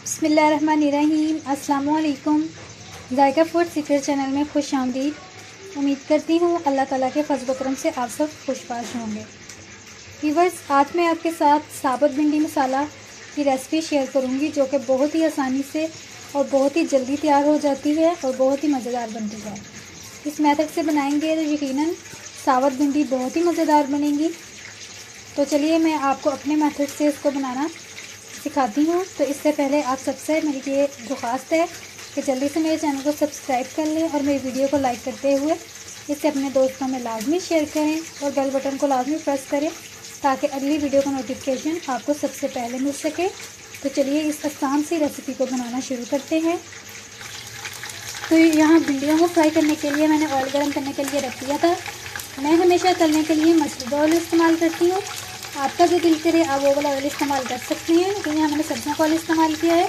बिस्मिल्लाहिर्रहमानिर्रहीम। अस्सलाम वालेकुम। जायका फूड सीक्रेट चैनल में खुश आमदीद। उम्मीद करती हूँ अल्लाह ताला के फज़ल व करम से आप सब खुशबाश होंगे। व्यूअर्स, आज मैं आपके साथ साबुत भिंडी मसाला की रेसिपी शेयर करूँगी, जो कि बहुत ही आसानी से और बहुत ही जल्दी तैयार हो जाती है और बहुत ही मज़ेदार बनती है। इस मेथड से बनाएंगे तो यकीनन साबुत भिंडी बहुत ही मज़ेदार बनेंगी। तो चलिए मैं आपको अपने मेथड से इसको बनाना सिखाती हूँ। तो इससे पहले आप सबसे मेरी ये दरख्वास्त है कि जल्दी से मेरे चैनल को सब्सक्राइब कर लें और मेरी वीडियो को लाइक करते हुए इसे अपने दोस्तों में लाजमी शेयर करें और बेल बटन को लाजमी प्रेस करें ताकि अगली वीडियो का नोटिफिकेशन आपको सबसे पहले मिल सके। तो चलिए इस आसान सी रेसिपी को बनाना शुरू करते हैं। तो यहाँ भिंडियों को फ्राई करने के लिए मैंने ऑयल गर्म करने के लिए रख दिया था। मैं हमेशा तलने के लिए मस्टर्ड ऑयल इस्तेमाल करती हूँ। आपका जो दिल करे आप वो वाला ऑयल इस्तेमाल कर सकते हैं, लेकिन यहाँ मैंने सब्जियों का ऑयल इस्तेमाल किया है।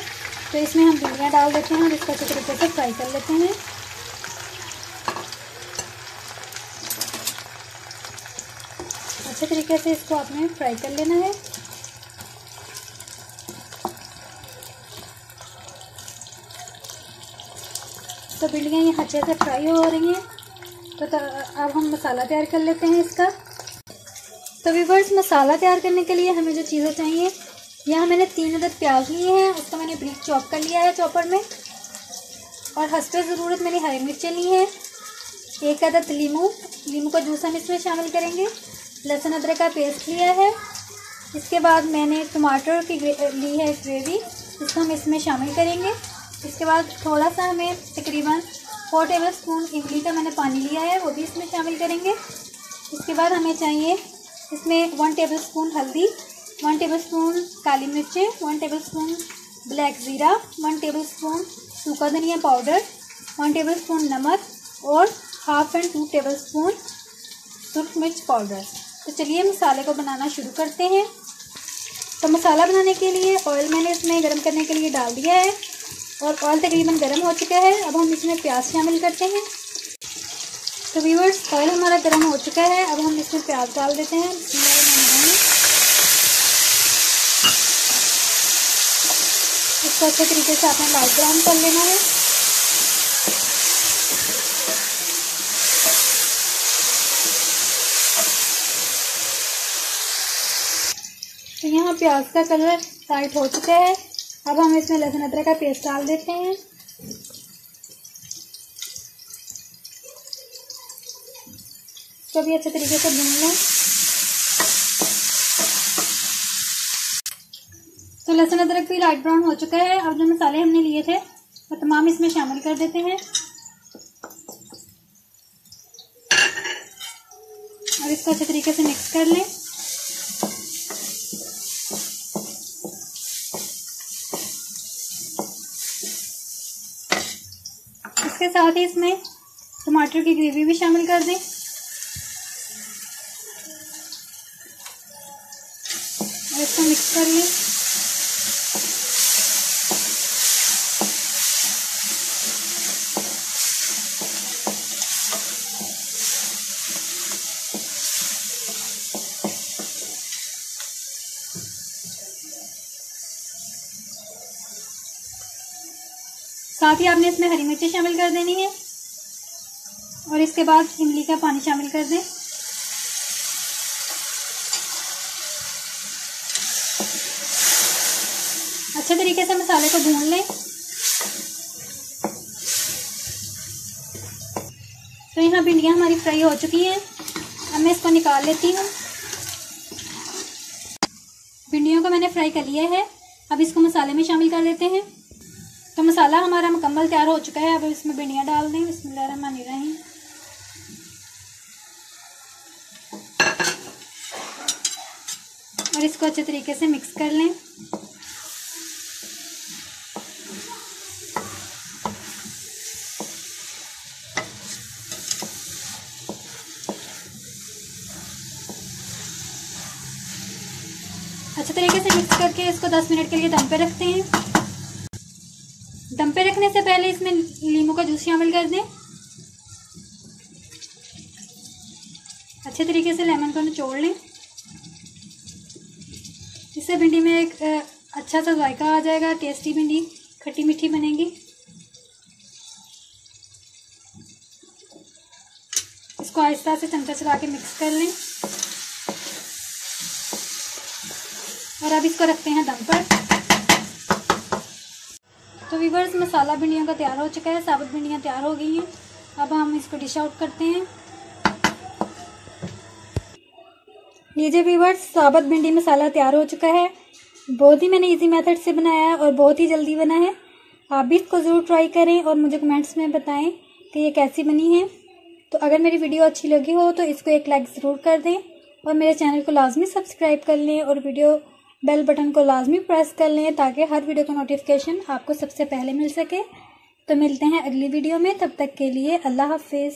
तो इसमें हम भिंडियाँ डाल देते हैं और इसको अच्छे तरीके से फ्राई कर लेते हैं। अच्छे तरीके से इसको आपने फ्राई कर लेना है। तो भिंडियाँ ये अच्छे से फ्राई हो रही हैं। तो अब हम मसाला तैयार कर लेते हैं इसका। तो व्यूअर्स, मसाला तैयार करने के लिए हमें जो चीज़ें चाहिए, यहाँ मैंने 3 अदद प्याज लिए हैं, उसको मैंने ब्रीक चॉप कर लिया है चॉपर में। और हस्बे ज़रूरत मैंने हरी मिर्चें ली हैं। 1 अदद लीमू का जूस हम इसमें शामिल करेंगे। लहसुन अदरक का पेस्ट लिया है। इसके बाद मैंने टमाटर की ली है ग्रेवी, इसको हम इसमें शामिल करेंगे। इसके बाद थोड़ा सा हमें तकरीबन 4 टेबल स्पून इमली का मैंने पानी लिया है, वो भी इसमें शामिल करेंगे। इसके बाद हमें चाहिए इसमें 1 टेबल स्पून हल्दी, 1 टेबल स्पून काली मिर्चें, 1 टेबल स्पून ब्लैक ज़ीरा, 1 टेबल स्पून सूखा धनिया पाउडर, 1 टेबल स्पून नमक और 1/2 एंड 2 टेबल स्पून सुरख मिर्च पाउडर। तो चलिए मसाले को बनाना शुरू करते हैं। तो मसाला बनाने के लिए ऑयल मैंने इसमें गर्म करने के लिए डाल दिया है और ऑयल तकरीबन गर्म हो चुका है। अब हम इसमें प्याज शामिल करते हैं। तो व्यूअर्स, ऑयल हमारा गर्म हो चुका है। अब हम इसमें प्याज डाल देते हैं। इसको अच्छे तरीके से आपने लाइट ब्राउन कर लेना है। तो यहाँ प्याज का कलर लाइट हो चुका है। अब हम इसमें लहसुन अदरक का पेस्ट डाल देते हैं। इसको भी अच्छे तरीके से भून लें। तो लहसुन अदरक भी लाइट ब्राउन हो चुका है। अब जो मसाले हमने लिए थे वो तमाम इसमें शामिल कर देते हैं और इसको अच्छे तरीके से मिक्स कर लें। इसके साथ ही इसमें टमाटर की ग्रेवी भी शामिल कर दें और इसको मिक्स कर लें। साथ ही आपने इसमें हरी मिर्ची शामिल कर देनी है और इसके बाद इमली का पानी शामिल कर दें। अच्छे तरीके से मसाले को भून लें। तो यहाँ भिंडियाँ हमारी फ्राई हो चुकी हैं। अब मैं इसको निकाल लेती हूँ। भिंडियों को मैंने फ्राई कर लिया है। अब इसको मसाले में शामिल कर देते हैं। तो मसाला हमारा मुकम्मल तैयार हो चुका है। अब इसमें भिंडियाँ डाल दें। बिस्मिल्लाहिर्रहमानिर्रहीम। और इसको अच्छे तरीके से मिक्स कर लें। अच्छे तरीके से मिक्स करके इसको 10 मिनट के लिए दम पे रखते हैं। दम पे रखने से पहले इसमें लीमू का जूस शामिल कर दें। अच्छे तरीके से लेमन को निचोड़ लें। इससे भिंडी में एक अच्छा सा जायका आ जाएगा, टेस्टी भिंडी खट्टी मीठी बनेगी। इसको आहिस्ता से चमचा चला के मिक्स कर लें और अब इसको रखते हैं दम पर। तो व्यूअर्स, मसाला भिंडियों का तैयार हो चुका है, साबुत भिंडियाँ तैयार हो गई हैं। अब हम इसको डिश आउट करते हैं। लीजिए व्यूअर्स, साबुत भिंडी मसाला तैयार हो चुका है। बहुत ही मैंने इजी मेथड से बनाया है और बहुत ही जल्दी बना है। आप भी इसको ज़रूर ट्राई करें और मुझे कमेंट्स में बताएं कि ये कैसी बनी है। तो अगर मेरी वीडियो अच्छी लगी हो तो इसको एक लाइक ज़रूर कर दें और मेरे चैनल को लाजमी सब्सक्राइब कर लें और वीडियो बेल बटन को लाजमी प्रेस कर लें ताकि हर वीडियो का नोटिफिकेशन आपको सबसे पहले मिल सके। तो मिलते हैं अगली वीडियो में, तब तक के लिए अल्लाह हाफिज़।